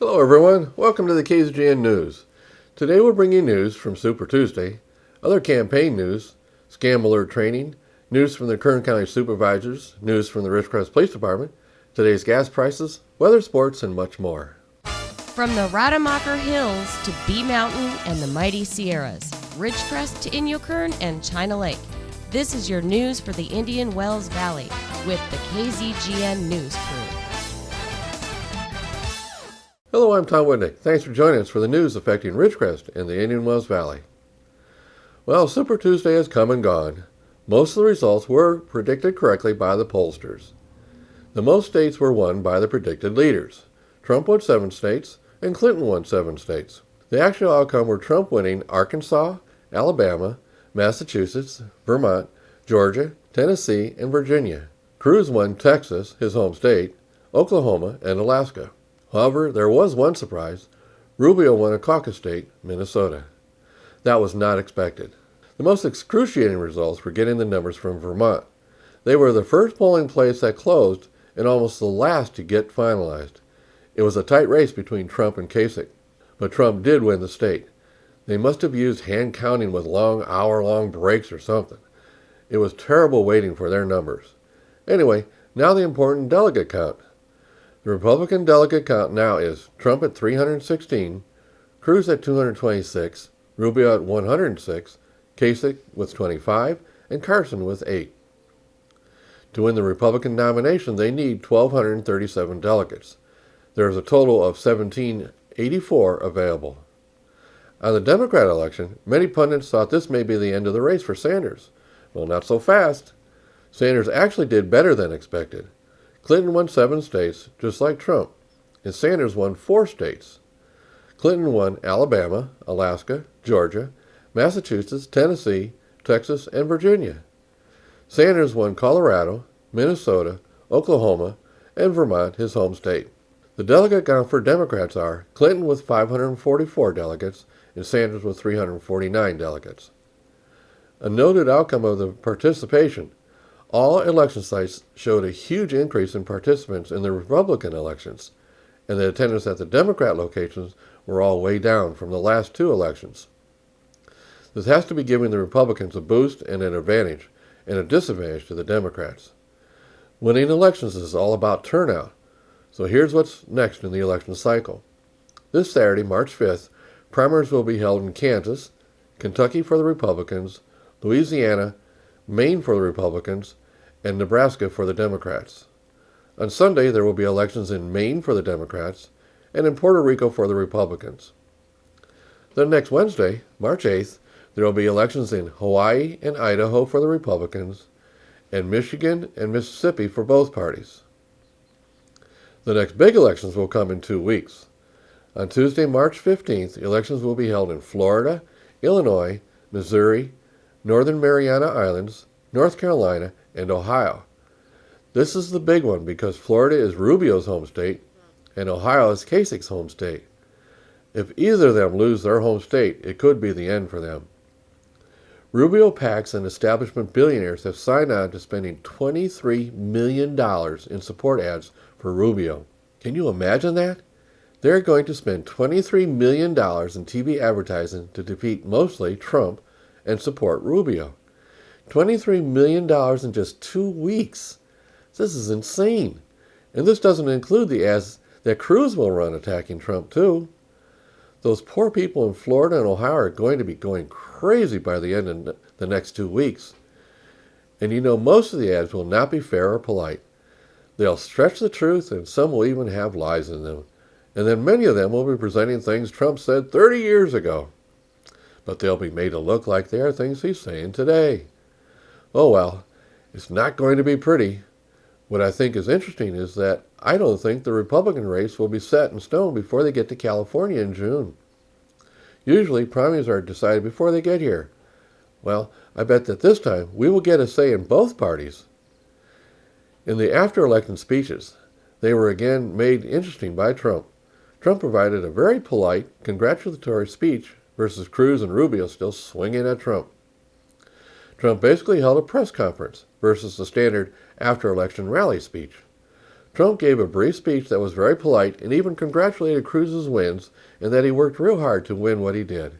Hello everyone, welcome to the KZGN News. Today we'll bring you news from Super Tuesday, other campaign news, scam alert training, news from the Kern County Supervisors, news from the Ridgecrest Police Department, today's gas prices, weather, sports, and much more. From the Rademacher Hills to Bee Mountain and the mighty Sierras, Ridgecrest to Inyokern and China Lake, this is your news for the Indian Wells Valley with the KZGN News crew. Hello, I'm Tom Whitnick. Thanks for joining us for the news affecting Ridgecrest and the Indian Wells Valley. Well, Super Tuesday has come and gone. Most of the results were predicted correctly by the pollsters. The most states were won by the predicted leaders. Trump won 7 states, and Clinton won 7 states. The actual outcome were Trump winning Arkansas, Alabama, Massachusetts, Vermont, Georgia, Tennessee, and Virginia. Cruz won Texas, his home state, Oklahoma, and Alaska. However, there was one surprise. Rubio won a caucus state, Minnesota. That was not expected. The most excruciating results were getting the numbers from Vermont. They were the first polling place that closed and almost the last to get finalized. It was a tight race between Trump and Kasich, but Trump did win the state. They must have used hand counting with long hour-long breaks or something. It was terrible waiting for their numbers. Anyway, now the important delegate count. The Republican delegate count now is Trump at 316, Cruz at 226, Rubio at 106, Kasich with 25, and Carson with 8. To win the Republican nomination, they need 1,237 delegates. There is a total of 1,784 available. On the Democrat election, many pundits thought this may be the end of the race for Sanders. Well, not so fast. Sanders actually did better than expected. Clinton won 7 states, just like Trump, and Sanders won 4 states. Clinton won Alabama, Alaska, Georgia, Massachusetts, Tennessee, Texas, and Virginia. Sanders won Colorado, Minnesota, Oklahoma, and Vermont, his home state. The delegate count for Democrats are Clinton with 544 delegates and Sanders with 349 delegates. A noted outcome of the participation: all election sites showed a huge increase in participants in the Republican elections, and the attendance at the Democrat locations were all way down from the last 2 elections. This has to be giving the Republicans a boost and an advantage, and a disadvantage to the Democrats. Winning elections is all about turnout, so here's what's next in the election cycle. This Saturday, March 5th, primaries will be held in Kansas, Kentucky for the Republicans, Louisiana, Maine for the Republicans, and Nebraska for the Democrats. On Sunday, there will be elections in Maine for the Democrats and in Puerto Rico for the Republicans. Then next Wednesday, March 8th, there will be elections in Hawaii and Idaho for the Republicans and Michigan and Mississippi for both parties. The next big elections will come in 2 weeks. On Tuesday, March 15th, elections will be held in Florida, Illinois, Missouri, Northern Mariana Islands, North Carolina, and Ohio. This is the big one because Florida is Rubio's home state and Ohio is Kasich's home state. If either of them lose their home state, it could be the end for them. Rubio PACs and establishment billionaires have signed on to spending $23 million in support ads for Rubio. Can you imagine that? They're going to spend $23 million in TV advertising to defeat mostly Trump and support Rubio. $23 million in just 2 weeks. This is insane. And this doesn't include the ads that Cruz will run attacking Trump too. Those poor people in Florida and Ohio are going to be going crazy by the end of the next 2 weeks. And you know, most of the ads will not be fair or polite. They'll stretch the truth, and some will even have lies in them. And then many of them will be presenting things Trump said 30 years ago. But they'll be made to look like they are things he's saying today. Oh well, it's not going to be pretty. What I think is interesting is that I don't think the Republican race will be set in stone before they get to California in June. Usually, primaries are decided before they get here. Well, I bet that this time we will get a say in both parties. In the after-election speeches, they were again made interesting by Trump. Trump provided a very polite, congratulatory speech versus Cruz and Rubio still swinging at Trump. Trump basically held a press conference versus the standard after-election rally speech. Trump gave a brief speech that was very polite and even congratulated Cruz's wins and that he worked real hard to win what he did.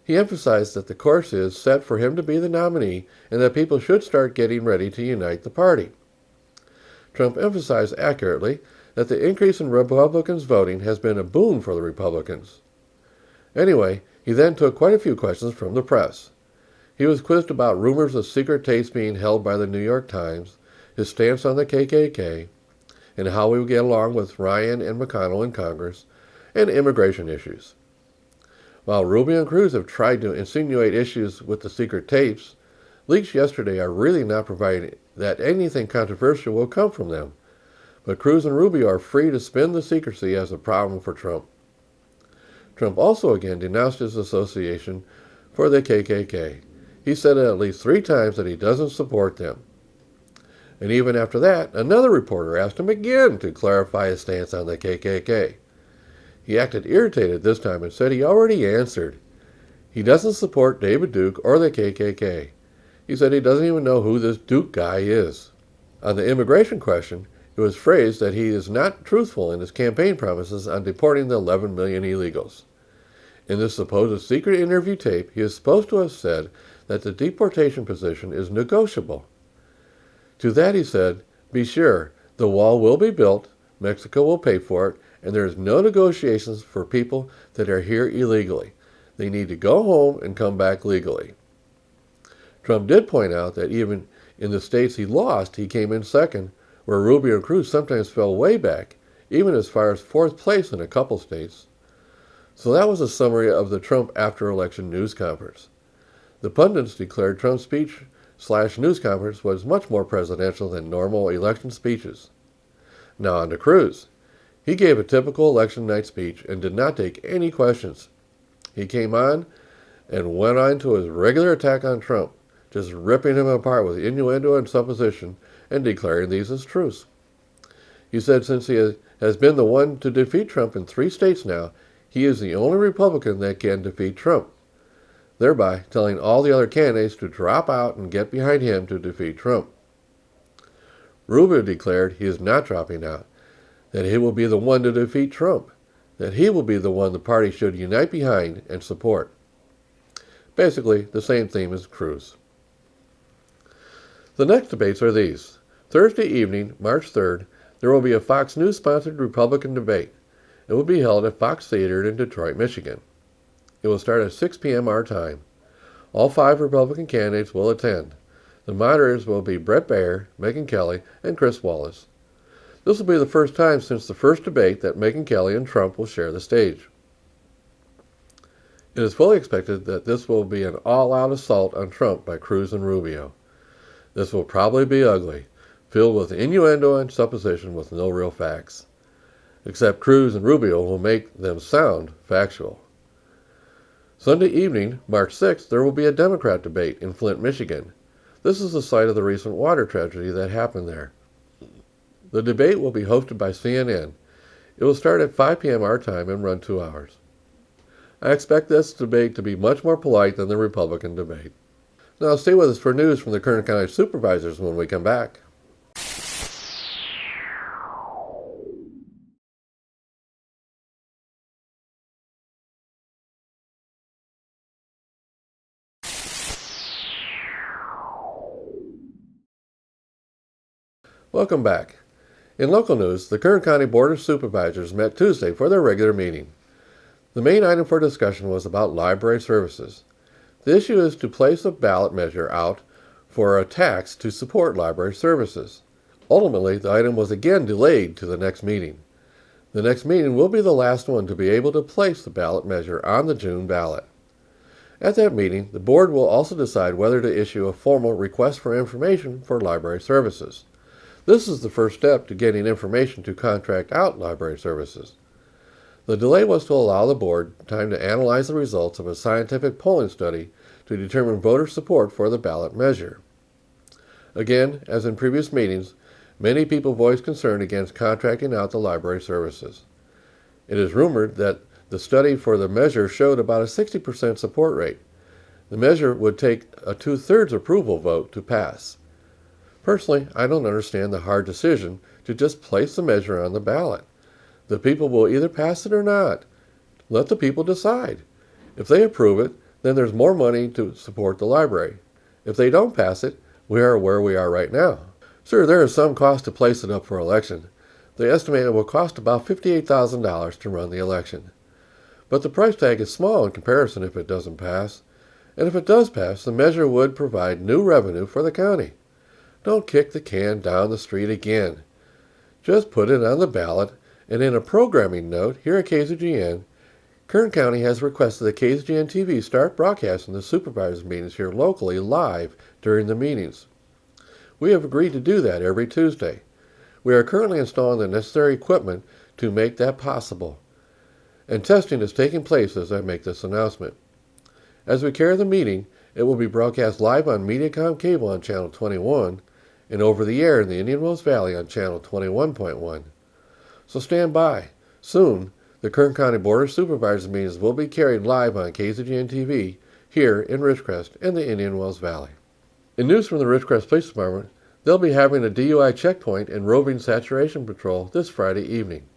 He emphasized that the course is set for him to be the nominee and that people should start getting ready to unite the party. Trump emphasized accurately that the increase in Republicans voting has been a boon for the Republicans. Anyway, he then took quite a few questions from the press. He was quizzed about rumors of secret tapes being held by the New York Times, his stance on the KKK, and how he would get along with Ryan and McConnell in Congress, and immigration issues. While Rubio and Cruz have tried to insinuate issues with the secret tapes, leaks yesterday are really not providing that anything controversial will come from them. But Cruz and Rubio are free to spin the secrecy as a problem for Trump. Trump also again denounced his association for the KKK. He said at least 3 times that he doesn't support them. And even after that, another reporter asked him again to clarify his stance on the KKK. He acted irritated this time and said he already answered. He doesn't support David Duke or the KKK. He said he doesn't even know who this Duke guy is. On the immigration question, it was phrased that he is not truthful in his campaign promises on deporting the 11 million illegals. In this supposed secret interview tape, he is supposed to have said that the deportation position is negotiable. To that he said, "Be sure, the wall will be built, Mexico will pay for it, and there is no negotiations for people that are here illegally. They need to go home and come back legally." Trump did point out that even in the states he lost, he came in second, where Rubio and Cruz sometimes fell way back, even as far as 4th place in a couple states. So that was a summary of the Trump after-election news conference. The pundits declared Trump's speech/news conference was much more presidential than normal election speeches. Now on to Cruz. He gave a typical election night speech and did not take any questions. He came on and went on to his regular attack on Trump, just ripping him apart with innuendo and supposition and declaring these as truths. He said since he has been the one to defeat Trump in 3 states now, he is the only Republican that can defeat Trump, thereby telling all the other candidates to drop out and get behind him to defeat Trump. Rubio declared he is not dropping out, that he will be the one to defeat Trump, that he will be the one the party should unite behind and support. Basically, the same theme as Cruz. The next debates are these. Thursday evening, March 3rd, there will be a Fox News-sponsored Republican debate. It will be held at Fox Theater in Detroit, Michigan. It will start at 6 p.m. our time. All 5 Republican candidates will attend. The moderators will be Bret Baier, Megyn Kelly, and Chris Wallace. This will be the first time since the first debate that Megyn Kelly and Trump will share the stage. It is fully expected that this will be an all-out assault on Trump by Cruz and Rubio. This will probably be ugly, filled with innuendo and supposition with no real facts. Except Cruz and Rubio will make them sound factual. Sunday evening, March 6th, there will be a Democrat debate in Flint, Michigan. This is the site of the recent water tragedy that happened there. The debate will be hosted by CNN. It will start at 5 p.m. our time and run 2 hours. I expect this debate to be much more polite than the Republican debate. Now stay with us for news from the Kern County Supervisors when we come back. Welcome back. In local news, the Kern County Board of Supervisors met Tuesday for their regular meeting. The main item for discussion was about library services. The issue is to place a ballot measure out for a tax to support library services. Ultimately, the item was again delayed to the next meeting. The next meeting will be the last one to be able to place the ballot measure on the June ballot. At that meeting, the board will also decide whether to issue a formal request for information for library services. This is the first step to getting information to contract out library services. The delay was to allow the board time to analyze the results of a scientific polling study to determine voter support for the ballot measure. Again, as in previous meetings, many people voiced concern against contracting out the library services. It is rumored that the study for the measure showed about a 60% support rate. The measure would take a 2/3 approval vote to pass. Personally, I don't understand the hard decision to just place the measure on the ballot. The people will either pass it or not. Let the people decide. If they approve it, then there's more money to support the library. If they don't pass it, we are where we are right now. Sure, there is some cost to place it up for election. They estimate it will cost about $58,000 to run the election. But the price tag is small in comparison if it doesn't pass. And if it does pass, the measure would provide new revenue for the county. Don't kick the can down the street again. Just put it on the ballot, and in a programming note here at KZGN, Kern County has requested that KZGN-TV start broadcasting the supervisors' meetings here locally live during the meetings. We have agreed to do that every Tuesday. We are currently installing the necessary equipment to make that possible, and testing is taking place as I make this announcement. As we carry the meeting, it will be broadcast live on Mediacom Cable on Channel 21 and over the air in the Indian Wells Valley on Channel 21.1. So stand by. Soon, the Kern County Board of Supervisors meetings will be carried live on KZGN-TV here in Ridgecrest and the Indian Wells Valley. In news from the Ridgecrest Police Department, they'll be having a DUI checkpoint and roving saturation patrol this Friday evening.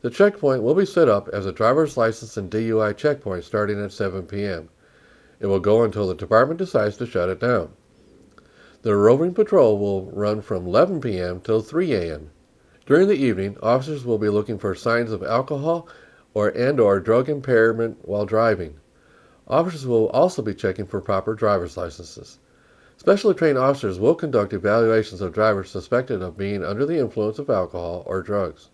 The checkpoint will be set up as a driver's license and DUI checkpoint starting at 7 p.m. It will go until the department decides to shut it down. The roving patrol will run from 11 p.m. till 3 a.m. During the evening, officers will be looking for signs of alcohol or drug impairment while driving. Officers will also be checking for proper driver's licenses. Specially trained officers will conduct evaluations of drivers suspected of being under the influence of alcohol or drugs.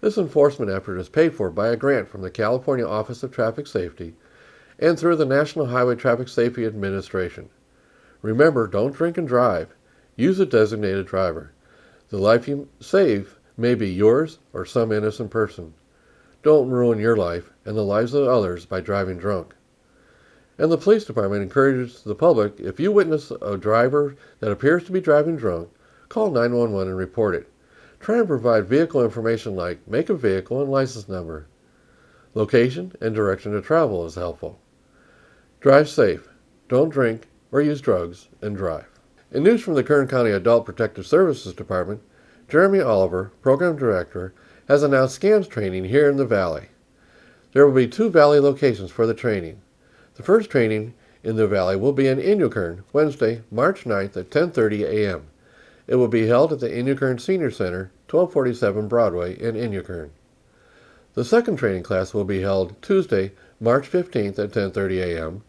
This enforcement effort is paid for by a grant from the California Office of Traffic Safety and through the National Highway Traffic Safety Administration. Remember, don't drink and drive. Use a designated driver. The life you save may be yours or some innocent person. Don't ruin your life and the lives of others by driving drunk. And the police department encourages the public, if you witness a driver that appears to be driving drunk, call 911 and report it. Try and provide vehicle information like make of vehicle and license number. Location and direction to travel is helpful. Drive safe. Don't drink or use drugs and drive. In news from the Kern County Adult Protective Services Department, Jeremy Oliver, Program Director, has announced scams training here in the Valley. There will be 2 Valley locations for the training. The first training in the Valley will be in Inyokern, Wednesday, March 9th at 10:30 a.m. It will be held at the Inyokern Senior Center, 1247 Broadway in Inyokern. The second training class will be held Tuesday, March 15th at 10:30 a.m.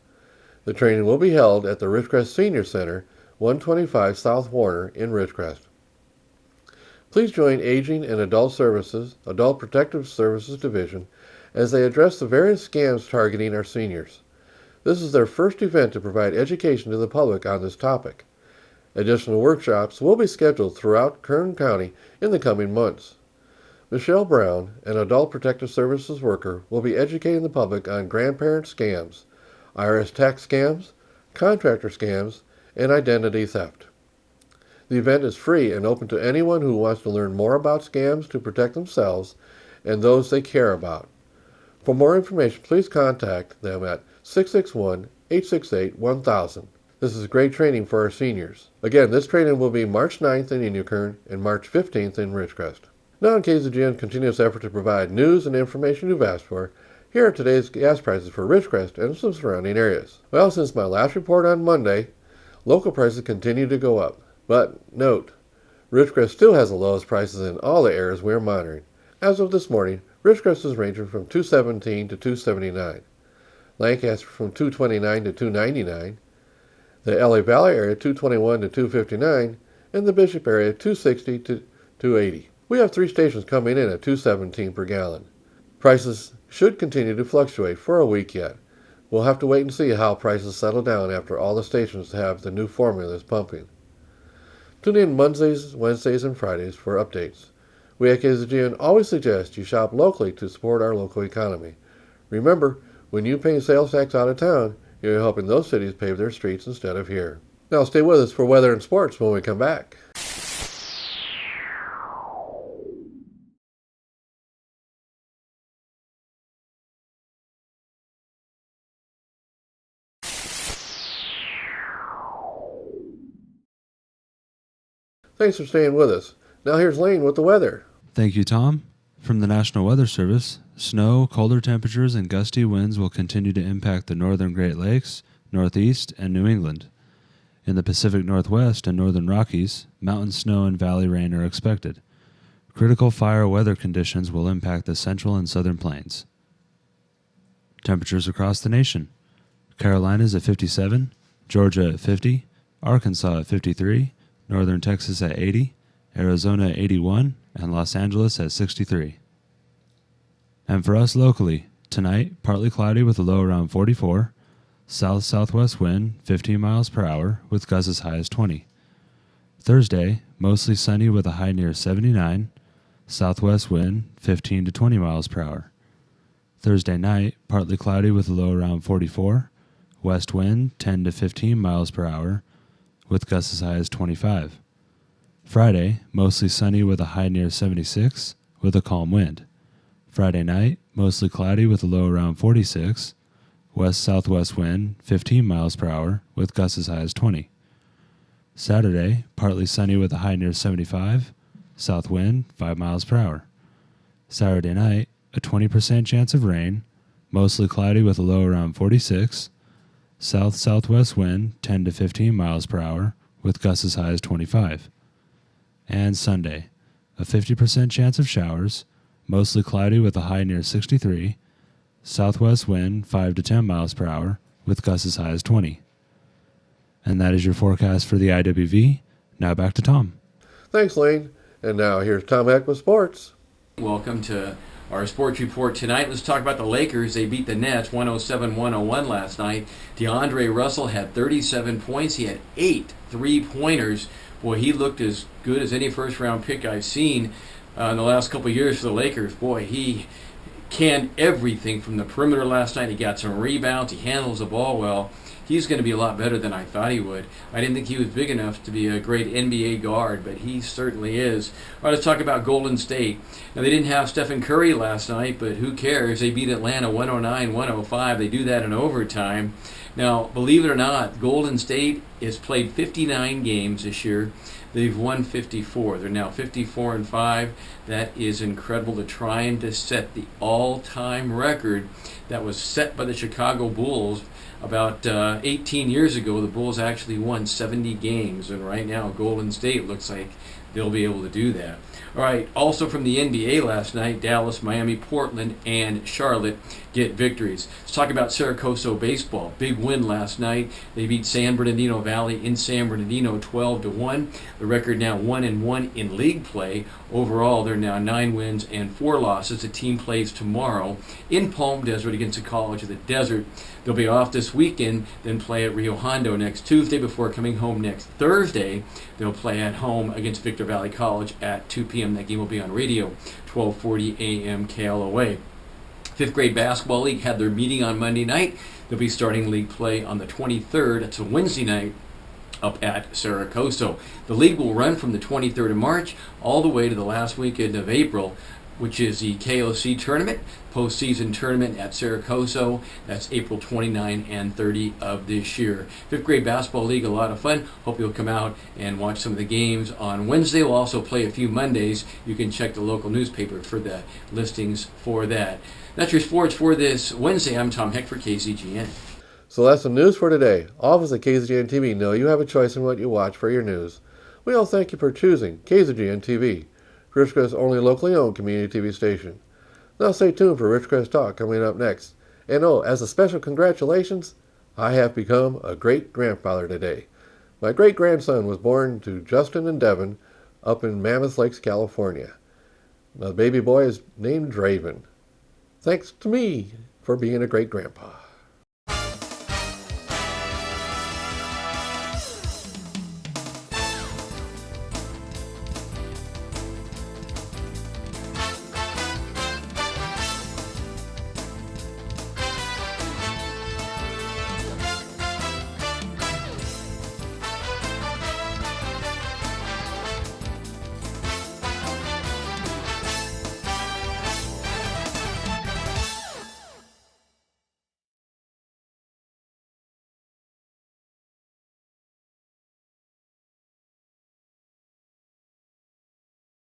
The training will be held at the Ridgecrest Senior Center, 125 South Warner in Ridgecrest. Please join Aging and Adult Services, Adult Protective Services Division, as they address the various scams targeting our seniors. This is their first event to provide education to the public on this topic. Additional workshops will be scheduled throughout Kern County in the coming months. Michelle Brown, an Adult Protective Services worker, will be educating the public on grandparent scams, IRS tax scams, contractor scams, and identity theft. The event is free and open to anyone who wants to learn more about scams to protect themselves and those they care about. For more information, please contact them at 661-868-1000. This is great training for our seniors. Again, this training will be March 9th in Inyokern and March 15th in Ridgecrest. Now in KZGN's continuous effort to provide news and information you've asked for, here are today's gas prices for Ridgecrest and some surrounding areas. Well, since my last report on Monday, local prices continue to go up. But note, Ridgecrest still has the lowest prices in all the areas we are monitoring. As of this morning, Ridgecrest is ranging from $2.17 to $2.79, Lancaster from $2.29 to $2.99, the LA Valley area $2.21 to $2.59, and the Bishop area $2.60 to $2.80. We have 3 stations coming in at $2.17 per gallon. Prices should continue to fluctuate for a week yet. We'll have to wait and see how prices settle down after all the stations have the new formulas pumping. Tune in Mondays, Wednesdays, and Fridays for updates. We at KZGN always suggest you shop locally to support our local economy. Remember, when you pay sales tax out of town, you're helping those cities pave their streets instead of here. Now stay with us for weather and sports when we come back. Thanks for staying with us. Now here's Lane with the weather. Thank you, Tom. From the National Weather Service, snow, colder temperatures, and gusty winds will continue to impact the northern Great Lakes, Northeast, and New England. In the Pacific Northwest and Northern Rockies, mountain snow and valley rain are expected. Critical fire weather conditions will impact the central and southern plains. Temperatures across the nation. Carolinas at 57, Georgia at 50, Arkansas at 53, northern Texas at 80, Arizona at 81, and Los Angeles at 63. And for us locally, tonight, partly cloudy with a low around 44, south-southwest wind 15 miles per hour with gusts as high as 20. Thursday, mostly sunny with a high near 79, southwest wind 15 to 20 miles per hour. Thursday night, partly cloudy with a low around 44, west wind 10 to 15 miles per hour with gusts as high as 25. Friday, mostly sunny with a high near 76 with a calm wind. Friday night, mostly cloudy with a low around 46, west-southwest wind 15 miles per hour with gusts as high as 20. Saturday, partly sunny with a high near 75, south wind 5 miles per hour. Saturday night, a 20% chance of rain, mostly cloudy with a low around 46, south-southwest wind 10 to 15 miles per hour with gusts as high as 25. And Sunday, a 50% chance of showers, mostly cloudy with a high near 63, southwest wind 5 to 10 miles per hour with gusts as high as 20. And that is your forecast for the IWV. Now back to Tom. Thanks, Lane. And now here's Tom Heck with sports. Welcome to our sports report tonight. Let's talk about the Lakers. They beat the Nets 107-101 last night. DeAndre Russell had 37 points. He had 8 3-pointers. Boy, he looked as good as any first-round pick I've seen in the last couple of years for the Lakers. Boy, he canned everything from the perimeter last night. He got some rebounds. He handles the ball well. He's going to be a lot better than I thought he would. I didn't think he was big enough to be a great NBA guard, but he certainly is. All right, let's talk about Golden State. Now, they didn't have Stephen Curry last night, but who cares? They beat Atlanta 109-105. They do that in overtime. Now, believe it or not, Golden State has played 59 games this year. They've won 54. They're now 54-5. That is incredible. They're trying to set the all-time record that was set by the Chicago Bulls about 18 years ago. The Bulls actually won 70 games, and right now Golden State looks like they'll be able to do that. All right, also from the NBA last night, Dallas, Miami, Portland, and Charlotte get victories. Let's talk about Saracoso baseball. Big win last night. They beat San Bernardino Valley in San Bernardino 12-1. The record now 1-1 in league play. Overall, they're now 9 wins and 4 losses. The team plays tomorrow in Palm Desert against the College of the Desert. They'll be off this weekend, then play at Rio Hondo next Tuesday before coming home next Thursday. They'll play at home against Victor Valley College at 2 p.m. That game will be on radio, 12:40 a.m. KLOA. Fifth grade basketball league had their meeting on Monday night. They'll be starting league play on the 23rd. It's a Wednesday night up at Saracoso. The league will run from the 23rd of March all the way to the last weekend of April, which is the KOC tournament, postseason tournament at Saracoso. That's April 29 and 30 of this year. Fifth grade basketball league, a lot of fun. Hope you'll come out and watch some of the games on Wednesday. We'll also play a few Mondays. You can check the local newspaper for the listings for that. That's your sports for this Wednesday. I'm Tom Heck for KZGN. So that's the news for today. All of us at KZGN-TV know you have a choice in what you watch for your news. We all thank you for choosing KZGN-TV, Ridgecrest's only locally owned community TV station. Now stay tuned for Ridgecrest Talk coming up next. And as a special congratulations, I have become a great-grandfather today. My great-grandson was born to Justin and Devin up in Mammoth Lakes, California. Now the baby boy is named Draven. Thanks to me for being a great-grandpa.